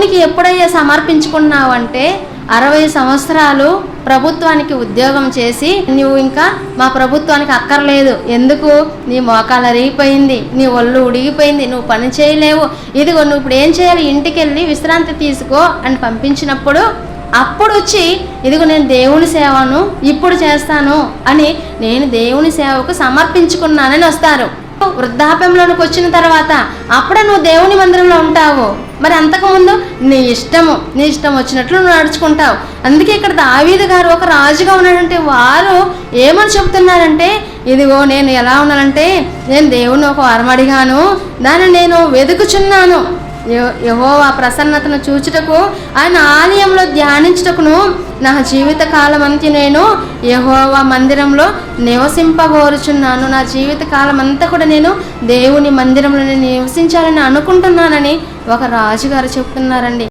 దేవునికి ఎప్పుడయ్యా సమర్పించుకున్నావు అంటే 60 సంవత్సరాలు ప్రభుత్వానికి ఉద్యోగం చేసి నువ్వు ఇంకా మా ప్రభుత్వానికి అక్కర్లేదు, ఎందుకు నీ మోకాలు అరిగిపోయింది, నీ ఒళ్ళు ఉడిగిపోయింది, నువ్వు పని చేయలేవు, ఇదిగో నువ్వు ఇప్పుడు ఏం చేయాలి, ఇంటికి వెళ్ళి విశ్రాంతి తీసుకో అని పంపించినప్పుడు అప్పుడు వచ్చి ఇదిగో నేను దేవుని సేవను ఇప్పుడు చేస్తాను అని నేను దేవుని సేవకు సమర్పించుకున్నానని వస్తారు. వృద్ధాప్యంలోనికి వచ్చిన తర్వాత అప్పుడే నువ్వు దేవుని మందిరంలో ఉంటావు. మరి అంతకుముందు నీ ఇష్టం వచ్చినట్లు నువ్వు నడుచుకుంటావు. అందుకే ఇక్కడ దావీదు గారు ఒక రాజుగా ఉన్నాడంటే వారు ఏమని చెబుతున్నారంటే, ఇదిగో నేను ఎలా ఉన్నానంటే నేను దేవుని ఒక వరం అడిగాను, దాన్ని నేను వెతుకుచున్నాను, యెహోవా ప్రసన్నతను చూచుటకు ఆయన ఆలయంలో ధ్యానించుటకును నా జీవిత కాలం అంతా నేను యెహోవా మందిరంలో నివసింపగోరుచున్నాను. నా జీవిత కాలం అంతా కూడా నేను దేవుని మందిరంలో నివసించాలని అనుకుంటున్నానని ఒక రాజుగారు చెప్తున్నారండి.